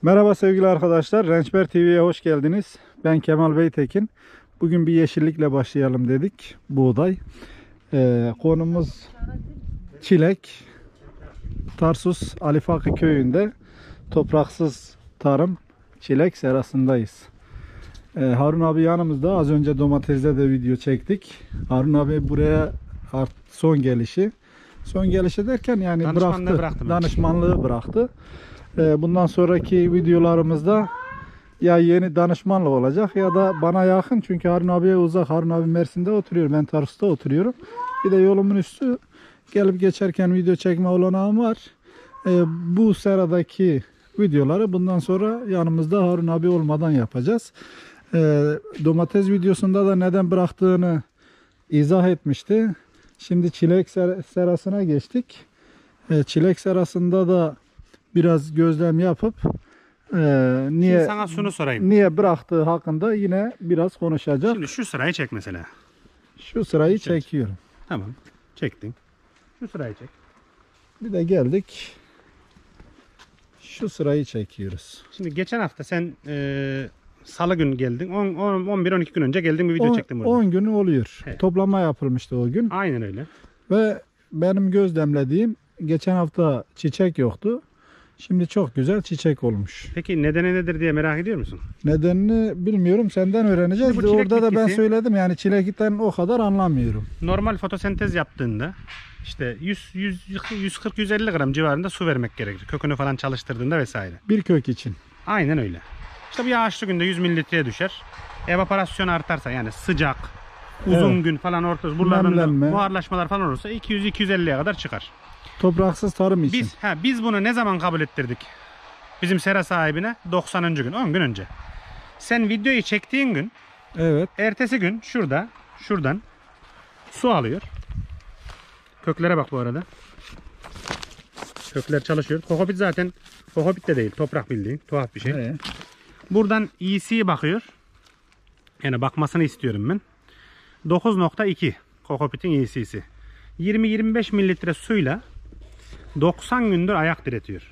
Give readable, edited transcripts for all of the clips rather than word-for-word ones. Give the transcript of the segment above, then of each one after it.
Merhaba sevgili arkadaşlar, Rençber TV'ye hoş geldiniz. Ben Kemal Beytekin. Bugün bir yeşillikle başlayalım dedik. Buğday. Konumuz çilek. Tarsus Ali Fakı köyünde topraksız tarım çilek serasındayız. Harun abi yanımızda. Az önce domatesde de video çektik. Harun abi buraya son gelişi. Son gelişi derken yani danışmanlığı bıraktı. Bundan sonraki videolarımızda ya yeni danışmanlık olacak ya da bana yakın, çünkü Harun abiye uzak. Harun abi Mersin'de oturuyor, ben Tarsus'ta oturuyorum. Bir de yolumun üstü, gelip geçerken video çekme olanağım var. Bu seradaki videoları bundan sonra yanımızda Harun abi olmadan yapacağız. Domates videosunda da neden bıraktığını izah etmişti. Şimdi çilek serasına geçtik. Çilek serasında da biraz gözlem yapıp niye sana şunu sorayım. Niye bıraktığı hakkında yine biraz konuşacak. Şimdi şu sırayı çek mesela. Şu sırayı çekiyorum. Tamam. Çektin. Şu sırayı çek. Bir de geldik. Şu sırayı çekiyoruz. Şimdi geçen hafta sen salı günü geldin. 11-12 gün önce geldin, bir video çektim burada. 10 günü oluyor. Evet. Toplama yapılmıştı o gün. Aynen öyle. Ve benim gözlemlediğim, geçen hafta çiçek yoktu. Şimdi çok güzel çiçek olmuş. Peki nedeni nedir diye merak ediyor musun? Nedenini bilmiyorum, senden öğreneceğiz. Şimdi bu çilek orada da ben bitkisi- söyledim, yani çilekten o kadar anlamıyorum. Normal fotosentez yaptığında işte 140-150 gram civarında su vermek gerekir. Kökünü falan çalıştırdığında vesaire. Bir kök için. Aynen öyle. İşte bir yağışlı günde 100 mililitreye düşer. Evaporasyon artarsa, yani sıcak, uzun Evet. gün falan buralarında Nemlenme. buharlaşmalar falan olursa 200-250'ye kadar çıkar. Topraksız tarım için. Biz bunu ne zaman kabul ettirdik? Bizim sera sahibine 90. gün, 10 gün önce. Sen videoyu çektiğin gün, Evet. ertesi gün şuradan su alıyor. Köklere bak bu arada. Kökler çalışıyor. Kokopit zaten, kokopit de değil, toprak bildiğin tuhaf bir şey. Evet. Buradan EC'ye bakıyor. Yani bakmasını istiyorum ben. 9.2 kokopitin EC'si. 20-25 mililitre suyla 90 gündür ayak diretiyor.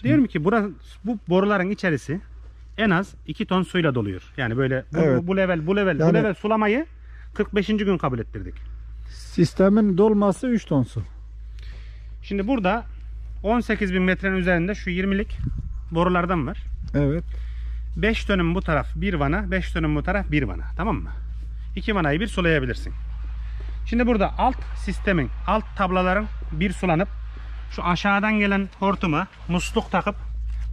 Diyorum ki bu boruların içerisi en az 2 ton suyla doluyor. Yani böyle Evet. bu level sulamayı 45. gün kabul ettirdik. Sistemin dolması 3 ton su. Şimdi burada 18.000 metrenin üzerinde şu 20'lik borulardan var. Evet. 5 dönüm bu taraf bir vana, 5 dönüm bu taraf bir vana. Tamam mı? 2 vanayı bir sulayabilirsin. Şimdi burada alt sistemin, alt tablaların bir sulanıp şu aşağıdan gelen hortuma musluk takıp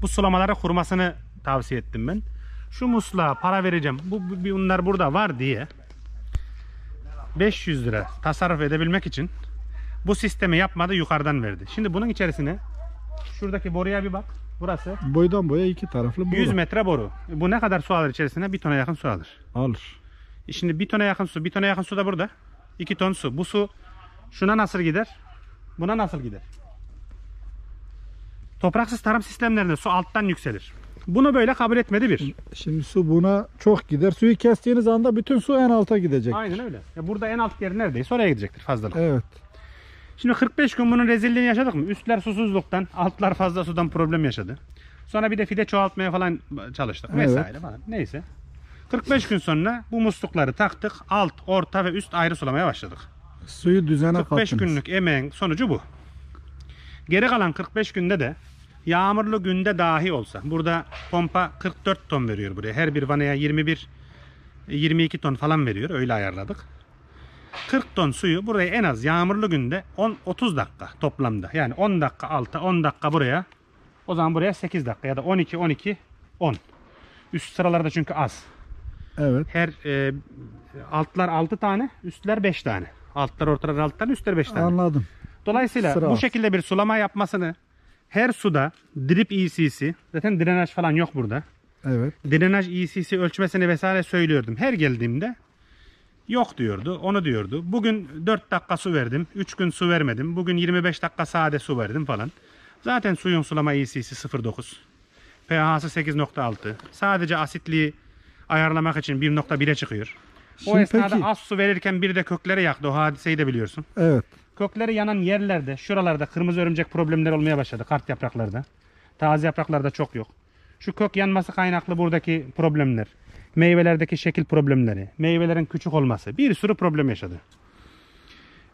bu sulamaları kurmasını tavsiye ettim ben. Şu musluğa para vereceğim, bunlar burada var diye 500 lira tasarruf edebilmek için bu sistemi yapmadı, yukarıdan verdi. Şimdi bunun içerisine şuradaki boruya bir bak. Burası Boydan boya 2 taraflı boru. 100 metre boru. Bu ne kadar su alır içerisine? 1 tona yakın su alır. Alır. Şimdi 1 tona yakın su. 1 tona yakın su da burada. 2 ton su. Bu su şuna nasıl gider? Buna nasıl gider? Topraksız tarım sistemlerinde su alttan yükselir. Bunu böyle kabul etmedi bir. Şimdi su buna çok gider. Suyu kestiğiniz anda bütün su en alta gidecek. Aynen öyle. Ya burada en alt yer neredeyse oraya gidecektir fazlalık. Evet. Şimdi 45 gün bunun rezilliğini yaşadık mı? Üstler susuzluktan, altlar fazla sudan problem yaşadı. Sonra bir de fide çoğaltmaya falan çalıştık vesaire falan. Neyse. 45 gün sonra bu muslukları taktık. Alt, orta ve üst ayrı sulamaya başladık. Suyu düzene 45 kattınız. günlük emeğin sonucu bu. Geri kalan 45 günde de yağmurlu günde dahi olsa, burada pompa 44 ton veriyor buraya. Her bir vanaya 22 ton falan veriyor. Öyle ayarladık. 40 ton suyu buraya en az yağmurlu günde 30 dakika toplamda. Yani 10 dakika alta, 10 dakika buraya. O zaman buraya 8 dakika ya da 12, 10. Üst sıralarda çünkü az. Evet. Her altlar 6 tane, üstler 5 tane. Altlar, ortalar 6 tane, üstler 5 tane. Anladım. Dolayısıyla Sıra bu alt. şekilde bir sulama yapmasını, her suda drip EC'si, zaten drenaj falan yok burada. Evet. Drenaj EC'si ölçmesini vesaire söylüyordum. Her geldiğimde yok diyordu, onu diyordu. Bugün 4 dakika su verdim, 3 gün su vermedim. Bugün 25 dakika sade su verdim falan. Zaten suyun sulama EC'si 0.9. pH'sı 8.6. Sadece asitliği ayarlamak için 1.1'e çıkıyor. O Şimdi esnada peki- az su verirken bir de köklere yaktı. O hadiseyi de biliyorsun. Evet. Kökleri yanan yerlerde, şuralarda kırmızı örümcek problemleri olmaya başladı. Kart yapraklarda. Taze yapraklarda çok yok. Şu kök yanması kaynaklı buradaki problemler. Meyvelerdeki şekil problemleri. Meyvelerin küçük olması. Bir sürü problem yaşadı.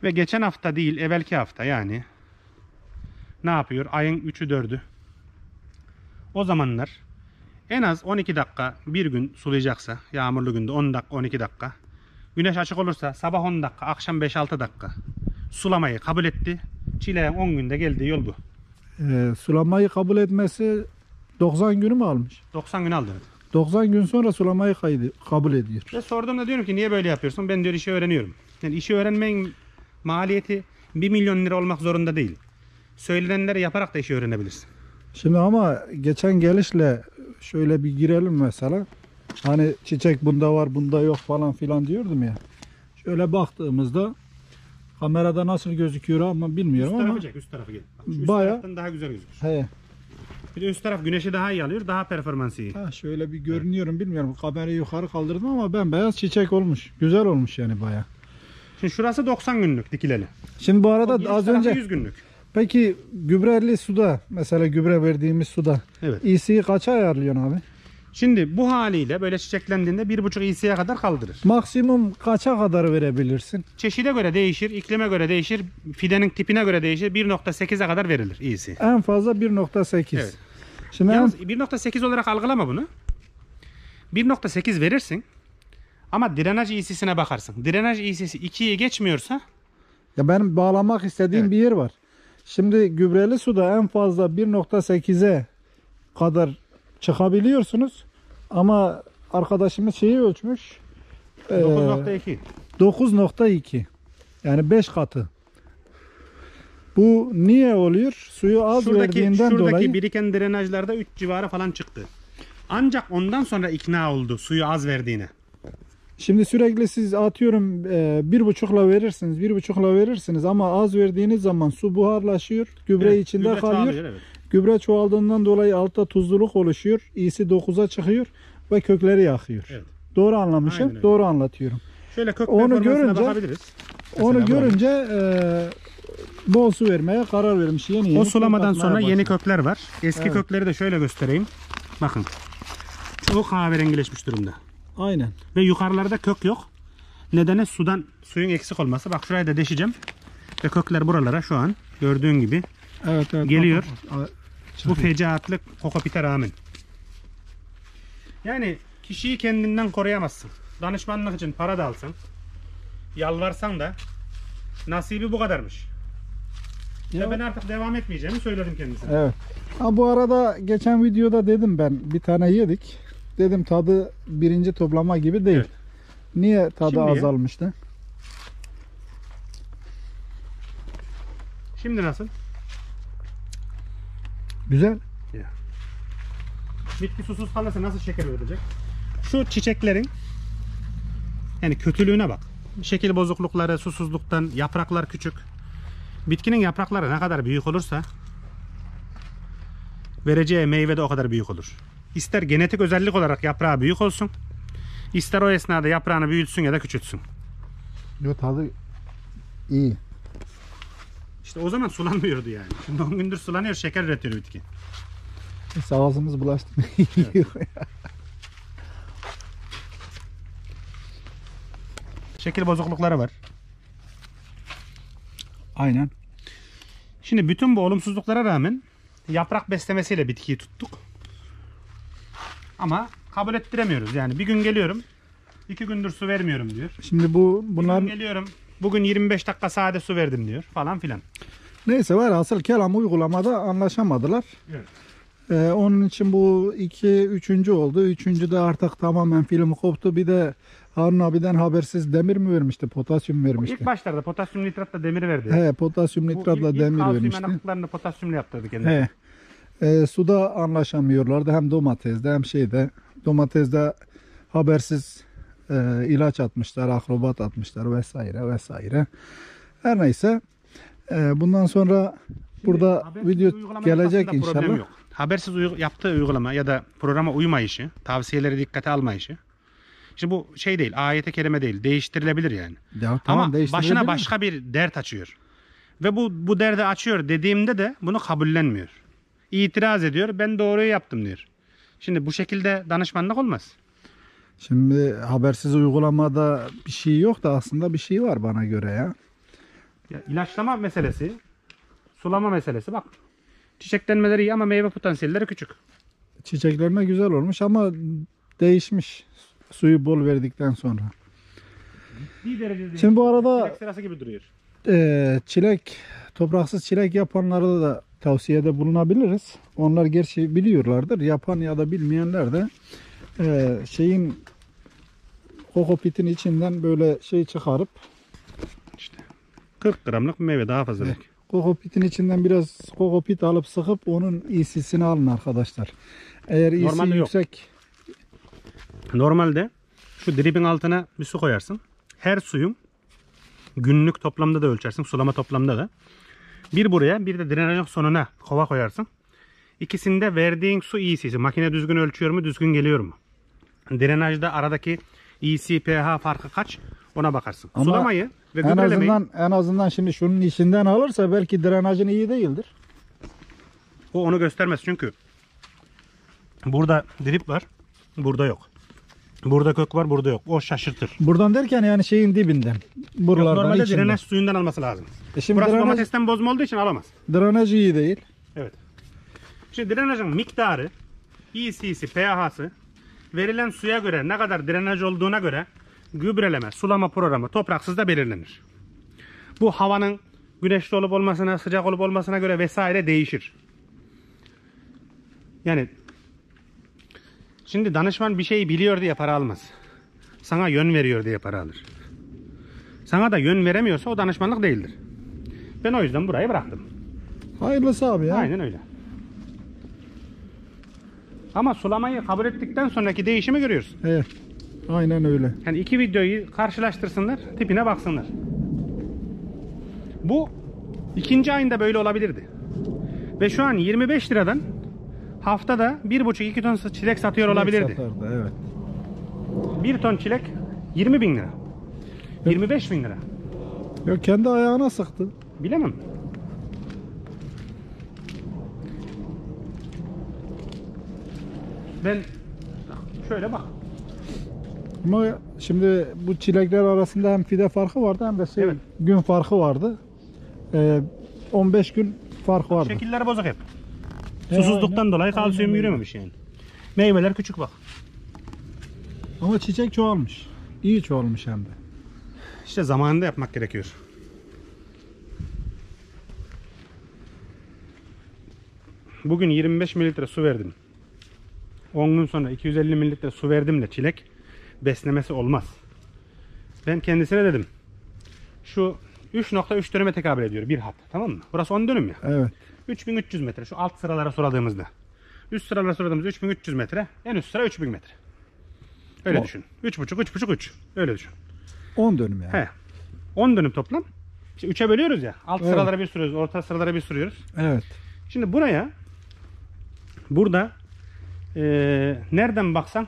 Ve geçen hafta değil, evvelki hafta yani. Ne yapıyor? Ayın 3'ü 4'ü. O zamanlar en az 12 dakika bir gün sulayacaksa, yağmurlu günde 10 dakika 12 dakika. Güneş açık olursa sabah 10 dakika, akşam 5-6 dakika sulamayı kabul etti. Çileğin 10 günde geldiği yol bu. Sulamayı kabul etmesi 90 günü mü almış? 90 gün aldı. 90 gün sonra sulamayı kabul ediyor. Ve sorduğumda diyorum ki niye böyle yapıyorsun? Ben diyor işi öğreniyorum. Yani işi öğrenmenin maliyeti 1 milyon lira olmak zorunda değil. Söylenenleri yaparak da işi öğrenebilirsin. Şimdi ama geçen gelişle şöyle bir girelim mesela. Hani çiçek bunda var bunda yok falan filan diyordum ya. Şöyle baktığımızda kamerada nasıl gözüküyor ama bilmiyorum Üst ama. tarafı çek, üst tarafı gel. Bak, üst Bayağı- taraftan daha güzel gözükür. He. Bir de üst taraf güneşi daha iyi alıyor, daha performansı iyi. Ha şöyle bir görünüyorum bilmiyorum. Kamerayı yukarı kaldırdım ama bembeyaz çiçek olmuş. Güzel olmuş yani bayağı. Şimdi şurası 90 günlük dikileli. Şimdi bu O arada giriş az tarafı önce 100 günlük. peki gübreli suda mesela gübre verdiğimiz suda Evet. EC'yi kaça ayarlıyorsun abi? Şimdi bu haliyle böyle çiçeklendiğinde 1,5 EC'ye kadar kaldırır. Maksimum kaça kadar verebilirsin? Çeşide göre değişir, iklime göre değişir, fidenin tipine göre değişir. 1,8'e kadar verilir EC. En fazla 1.8. Evet. Şimdi Yalnız 1,8 olarak algılama bunu. 1,8 verirsin ama drenaj EC'sine bakarsın. Drenaj EC'si 2'yi geçmiyorsa ya benim bağlamak istediğim Evet. bir yer var. Şimdi gübreli suda en fazla 1.8'e kadar çıkabiliyorsunuz. Ama arkadaşımız şeyi ölçmüş. 9,2. 9.2. Yani 5 katı. Bu niye oluyor? Suyu az verdiğinden Şuradaki dolayı. biriken drenajlarda 3 civarı falan çıktı. Ancak ondan sonra ikna oldu suyu az verdiğine. Şimdi sürekli siz atıyorum 1.5'la verirsiniz, 1.5'la verirsiniz ama az verdiğiniz zaman su buharlaşıyor, gübre Evet, içinde gübre kalıyor. çoğalıyor, evet. Gübre çoğaldığından dolayı altta tuzluluk oluşuyor. İyisi 9'a çıkıyor ve kökleri yakıyor. Evet. Doğru anlamışım. Aynen öyle. Doğru anlatıyorum. Şöyle kök Onu performansına görünce- bakabiliriz. Onu Mesela bu. görünce bol su vermeye karar vermiş. Yeni O kök sulamadan atmaya sonra yeni başladı. kökler var. Eski Evet. kökleri de şöyle göstereyim. Bakın. Çoğu kahverengileşmiş durumda. Aynen. Ve yukarılarda kök yok. Nedeni suyun eksik olması. Bak şurayı da deşeceğim. Ve kökler buralara şu an gördüğün gibi Evet, evet. Geliyor. Bak. bu fecaatlı kokopite rağmen. Yani kişiyi kendinden koruyamazsın. Danışmanlık için para da alsan, yalvarsan da nasibi bu kadarmış. Ve Ya- ben artık devam etmeyeceğimi söyledim kendisine. Evet. Ha, bu arada geçen videoda dedim ben bir tane yedik. Dedim tadı birinci toplama gibi değil. Evet. Niye tadı Şimdi- azalmıştı? Şimdi nasıl? Güzel. Bitki susuz kalırsa nasıl şeker üretecek? Şu çiçeklerin yani kötülüğüne bak. Şekil bozuklukları, susuzluktan, yapraklar küçük. Bitkinin yaprakları ne kadar büyük olursa vereceği meyve de o kadar büyük olur. İster genetik özellik olarak yaprağı büyük olsun, ister o esnada yaprağını büyütsün ya da küçültsün. Yo, tadı iyi. İşte o zaman sulanmıyordu yani. Şimdi 10 gündür sulanıyor, şeker üretiyor bitki. Ağzımız bulaştı. Şekil bozuklukları var. Aynen. Şimdi bütün bu olumsuzluklara rağmen yaprak beslemesiyle bitkiyi tuttuk. Ama kabul ettiremiyoruz. Yani bir gün geliyorum, 2 gündür su vermiyorum diyor. Şimdi Bir bunlar gün geliyorum, bugün 25 dakika sade su verdim diyor falan filan. neyse var asıl kelam uygulamada anlaşamadılar. Evet. Onun için bu üçüncü oldu. Üçüncü de artık tamamen film koptu. Bir de Harun abiden habersiz demir mi vermişti? Potasyum vermişti. İlk başlarda potasyum nitratla demiri verdi. He, potasyum nitratla demir kalsiyum vermişti. yanıklıklarını potasyumla yaptırdı kendisi. He. Suda anlaşamıyorlardı. Hem domatesde hem şeyde. Domatesde habersiz ilaç atmışlar, akrobat atmışlar vesaire vesaire. Her neyse. Bundan sonra burada Habersiz video uygulama gelecek yapmasında problem inşallah. yok. Habersiz yaptığı uygulama ya da programa uymayışı, tavsiyeleri dikkate almayışı. İşte bu şey değil, ayete kerime değil, değiştirilebilir yani. Ya, tamam, Ama değiştirilebilir. başına başka bir dert açıyor. Ve bu derdi açıyor dediğimde de bunu kabullenmiyor. İtiraz ediyor, ben doğruyu yaptım diyor. Şimdi bu şekilde danışmanlık olmaz. Şimdi habersiz uygulamada bir şey yok da aslında bir şey var bana göre ya. Ya, ilaçlama meselesi, sulama meselesi bak. Çiçeklenmeleri iyi ama meyve potansiyelleri küçük. Çiçeklerine güzel olmuş ama değişmiş suyu bol verdikten sonra. Bir derece Şimdi bu arada çilek sırası gibi duruyor. çilek, topraksız çilek yapanlara da tavsiyede bulunabiliriz. Onlar gerçi biliyorlardır. Yapan ya da bilmeyenler de şeyin kokopitin içinden böyle şey çıkarıp İşte 40 gramlık meyve daha fazla. belki. kokopitin içinden biraz kokopit alıp sıkıp onun iyisini alın arkadaşlar. Eğer iyisi Normalde yok. yüksek Normalde şu dripin altına bir su koyarsın. Her suyun günlük toplamda da ölçersin. Sulama toplamda da. Bir buraya bir de drenajın sonuna kova koyarsın. İkisinde verdiğin su iyisi. Makine düzgün ölçüyor mu, düzgün geliyor mu? Drenajda aradaki EC pH farkı kaç? Ona bakarsın. Ama Sulamayı ve gübrelemeyi en azından şimdi şunun içinden alırsa belki drenajın iyi değildir. onu göstermez çünkü burada drip var, burada yok. Burada kök var, burada yok. O şaşırtır. Buradan derken yani şeyin dibinden. Buralardan Normalde içinden. drenaj suyundan alması lazım. Şimdi Burası drenaj, domatesten bozma olduğu için alamaz. drenaj iyi değil. Evet. Şimdi drenajın miktarı, EC'si, pH'sı verilen suya göre ne kadar drenaj olduğuna göre gübreleme, sulama programı topraksız da belirlenir. Bu havanın güneşli olup olmasına, sıcak olup olmasına göre vesaire değişir. Yani şimdi danışman bir şeyi biliyor diye para almaz. Sana yön veriyor diye para alır. Sana da yön veremiyorsa o danışmanlık değildir. Ben o yüzden burayı bıraktım. Hayırlısı abi ya. Aynen öyle. Ama sulamayı kabul ettikten sonraki değişimi görüyoruz. Evet. Aynen öyle. Yani iki videoyu karşılaştırsınlar, tipine baksınlar. Bu ikinci ayında böyle olabilirdi. Ve şu an 25 liradan haftada 1,5-2 ton çilek satıyor olabilirdi. Satardı, evet. 1 ton çilek 20 bin lira. 25 bin lira. Yok kendi ayağına sıktı. Bilemem. Ben şöyle bak. Ama şimdi bu çilekler arasında hem fide farkı vardı hem de Evet. gün farkı vardı. 15 gün fark vardı. Şekilleri bozuk hep. Susuzluktan dolayı kalsiyum Aynen öyle. yürümemiş yani. Meyveler küçük bak. Ama çiçek çoğalmış. İyi çoğalmış hem de. İşte zamanında yapmak gerekiyor. Bugün 25 mililitre su verdim. 10 gün sonra 250 mililitre su verdim de çilek beslemesi olmaz. Ben kendisine dedim. Şu 3,3 dönüme tekabül ediyor bir hat. Tamam mı? Burası 10 dönüm ya. Evet. 3300 metre. Şu alt sıralara suladığımızda. Üst sıralara suladığımız 3300 metre. En üst sıra 3000 metre. Öyle O- düşün. 3,5. Öyle düşün. 10 dönüm yani. He. 10 dönüm toplam. İşte 3'e bölüyoruz ya. Alt Evet. sıralara bir sürüyoruz. Orta sıralara bir sürüyoruz. Evet. Şimdi buraya burada nereden baksan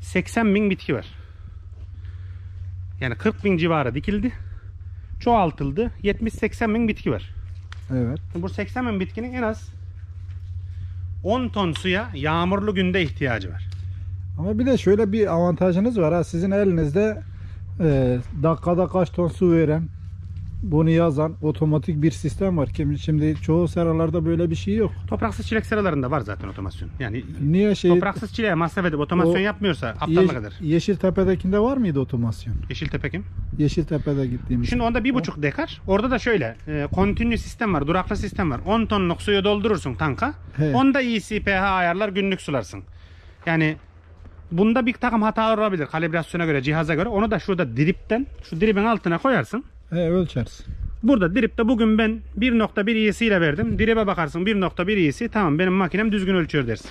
80 bin bitki var. Yani 40 bin civarı dikildi. Çoğaltıldı. 70-80 bin bitki var. Evet. Bu 80 bin bitkinin en az 10 ton suya yağmurlu günde ihtiyacı var. Ama bir de şöyle bir avantajınız var ha. Sizin elinizde dakikada kaç ton su veren, bunu yazan otomatik bir sistem var. Şimdi çoğu seralarda böyle bir şey yok. Topraksız çilek seralarında var zaten otomasyon. Yani Niye topraksız çileğe masraf edip otomasyon O- yapmıyorsa aptallık eder. Yeşiltepe'dekinde var mıydı otomasyon? Yeşiltepe kim? Yeşiltepe'de gittiğimiz. Şimdi onda 1,5 dekar. Orada da şöyle continue sistem var. Duraklı sistem var. 10 tonluk suyu doldurursun tanka. He. Onda EC pH ayarlar günlük sularsın. Yani bunda bir takım hatalar olabilir. Kalibrasyona göre, cihaza göre. Onu da şurada dripten, şu dripin altına koyarsın. Ölçeriz. Burada dripte bugün ben 1,1 EC ile verdim. Dribe bakarsın 1,1 EC. Tamam benim makinem düzgün ölçüyor dersin.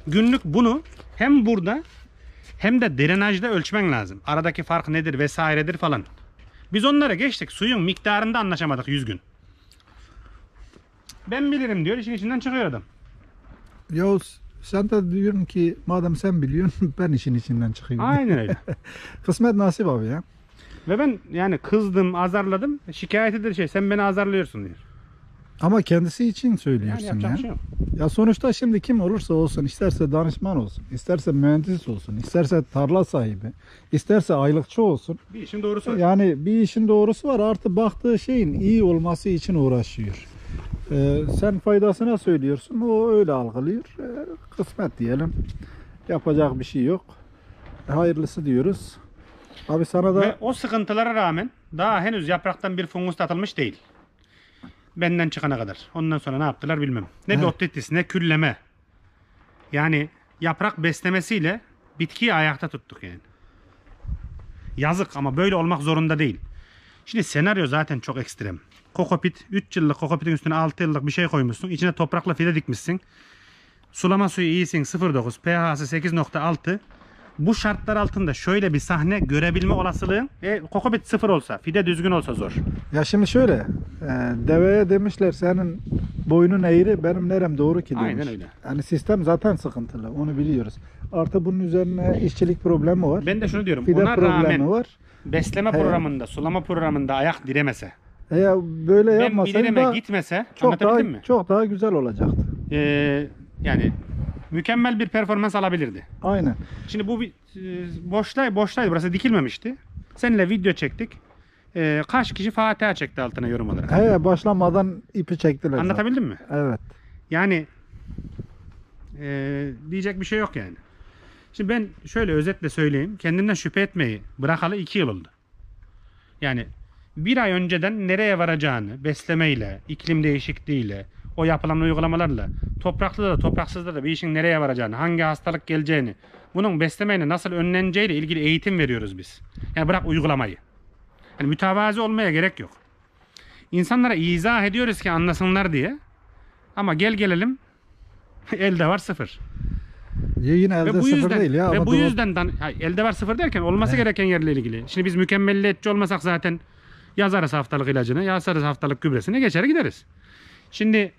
Günlük bunu hem burada hem de drenajda ölçmen lazım. Aradaki fark nedir vesairedir falan. Biz onlara geçtik. Suyun miktarında anlaşamadık 100 gün. Ben bilirim diyor. İşin içinden çıkıyor adam. Ya sen de diyorum ki madem sen biliyorsun ben işin içinden çıkayım. Aynen öyle. Kısmet nasip abi ya. Ve ben yani kızdım, azarladım. Şikayet eder sen beni azarlıyorsun diyor. Ama kendisi için Yani söylüyorsun yapacak ya. bir şey yok. Ya sonuçta şimdi kim olursa olsun, isterse danışman olsun, isterse mühendis olsun, isterse tarla sahibi, isterse aylıkçı olsun. Bir işin doğrusu var. Yani bir işin doğrusu var. Artı baktığı şeyin iyi olması için uğraşıyor. Sen faydasına söylüyorsun, o öyle algılıyor. Kısmet diyelim. Yapacak bir şey yok. Hayırlısı diyoruz. Abi sana da Ve o sıkıntılara rağmen daha henüz yapraktan bir fungus atılmış değil. Benden çıkana kadar. Ondan sonra ne yaptılar bilmem. Ne Evet. botrytis ne külleme. Yani yaprak beslemesiyle bitkiyi ayakta tuttuk yani. Yazık ama böyle olmak zorunda değil. Şimdi senaryo zaten çok ekstrem. Kokopit 3 yıllık kokopitin üstüne 6 yıllık bir şey koymuşsun. İçine toprakla fide dikmişsin. Sulama suyu iyisin 0.9, pH'si 8.6. Bu şartlar altında şöyle bir sahne görebilme olasılığın kokopit 0 olsa, fide düzgün olsa zor. ya şimdi şöyle deveye demişler senin boynun eğri benim nerem doğru ki demiş. Aynen öyle. Yani sistem zaten sıkıntılı, onu biliyoruz. Artı bunun üzerine işçilik problemi var. Ben de şunu diyorum. Fide Ona problemi rağmen var. besleme programında, sulama programında ayak diremese, Ya böyle ben yapmasaydı bilirime da gitmese, çok daha anlatabildim mi? çok daha güzel olacaktı. Yani mükemmel bir performans alabilirdi. Aynen. Şimdi bu bir boştaydı. Burası dikilmemişti. Seninle video çektik. Kaç kişi Fatiha çekti altına yorum olarak. Başlamadan ipi çektiler. zaten. Anlatabildim mi? Evet. Yani diyecek bir şey yok yani. Şimdi ben şöyle özetle söyleyeyim. Kendimden şüphe etmeyi bırakalı 2 yıl oldu. Yani bir ay önceden nereye varacağını beslemeyle, iklim değişikliğiyle, o yapılan uygulamalarla, topraklı da topraksızda da bir işin nereye varacağını, hangi hastalık geleceğini, bunun beslemeyle nasıl önleneceğiyle ilgili eğitim veriyoruz biz. Yani bırak uygulamayı. Yani mütevazi olmaya gerek yok. İnsanlara izah ediyoruz ki anlasınlar diye. Ama gelelim elde var 0. Yine elde Ve bu sıfır yüzden değil ya. ve ama bu yüzden elde var 0 derken olması gereken yerle ilgili. Şimdi biz mükemmelliyetçi olmasak zaten yazarız haftalık ilacını, yazarız haftalık gübresini, geçer gideriz. Şimdi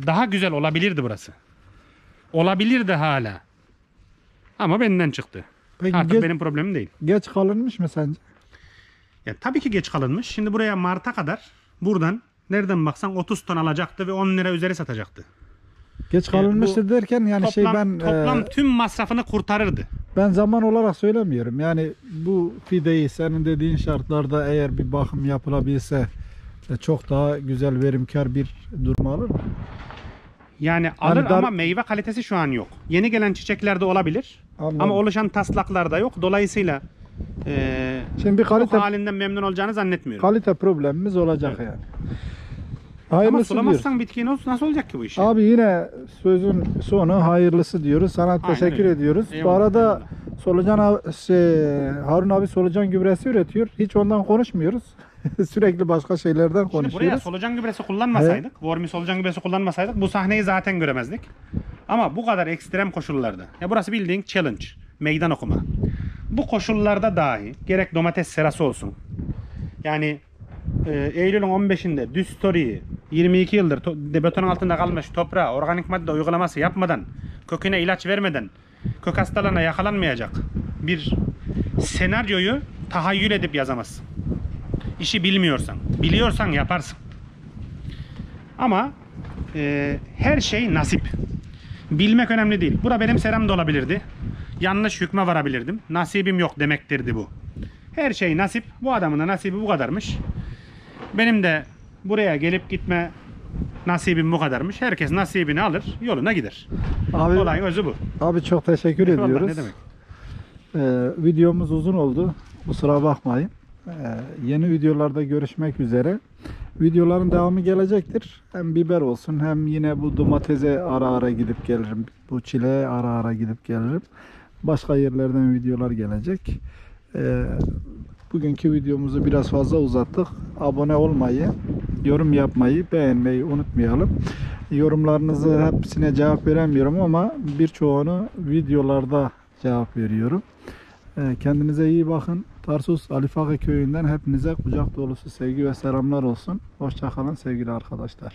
daha güzel olabilirdi burası. Olabilirdi hala. Ama benden çıktı. Peki Artık benim problemim değil. geç kalınmış mı sence? Ya tabii ki geç kalınmış. Şimdi buraya Mart'a kadar buradan nereden baksan 30 ton alacaktı ve 10 lira üzeri satacaktı. Geç kalınmıştır derken yani Toplam tüm masrafını kurtarırdı. ben zaman olarak söylemiyorum. Yani bu fideyi senin dediğin şartlarda eğer bir bakım yapılabilse çok daha güzel verimkar bir durum alır mı? Yani alır dar- ama meyve kalitesi şu an yok. Yeni gelen çiçeklerde olabilir. Anladım. Ama oluşan taslaklarda yok. Dolayısıyla Şimdi bir kalite halinden memnun olacağını zannetmiyorum. kalite problemimiz olacak yani. Ama Hayırlısı diyoruz. sulamazsan bitki nasıl olacak ki bu iş? Abi yine sözün sonu hayırlısı diyoruz. Sana Aynen teşekkür öyle. ediyoruz. Bu Eyvallah, arada Harun abi solucan gübresi üretiyor. Hiç ondan konuşmuyoruz. Sürekli başka şeylerden Şimdi buraya konuşuyoruz. solucan gübresi kullanmasaydık, Vormi solucan gübresi kullanmasaydık bu sahneyi zaten göremezdik. Ama bu kadar ekstrem koşullarda, ya burası bildiğin challenge, meydan okuma. Bu koşullarda dahi gerek domates serası olsun. Yani Eylül'ün 15'inde düz story'yi 22 yıldır beton altında kalmış toprağa organik madde uygulaması yapmadan, köküne ilaç vermeden, kök hastalığına yakalanmayacak bir senaryoyu tahayyül edip yazamazsın. İşi bilmiyorsan, biliyorsan yaparsın. Ama her şey nasip. Bilmek önemli değil. Bura benim seram da olabilirdi. Yanlış hükme varabilirdim. Nasibim yok demektirdi bu. Her şey nasip. Bu adamın da nasibi bu kadarmış. Benim de buraya gelip gitme nasibim bu kadarmış. Herkes nasibini alır, yoluna gider. Abi, Olayın özü bu. abi çok teşekkür Eyvallah, ediyoruz. ne demek? Videomuz uzun oldu. Kusura bakmayın. Yeni videolarda görüşmek üzere. Videoların devamı gelecektir. Hem biber olsun hem yine bu domatese ara ara gidip gelirim. Bu çileğe ara ara gidip gelirim. Başka yerlerden videolar gelecek. Bugünkü videomuzu biraz fazla uzattık. Abone olmayı, yorum yapmayı, beğenmeyi unutmayalım. Yorumlarınızı hepsine cevap veremiyorum ama birçoğunu videolarda cevap veriyorum. Kendinize iyi bakın. Tarsus Alifaka köyünden hepinize kucak dolusu sevgi ve selamlar olsun. Hoşça kalın sevgili arkadaşlar.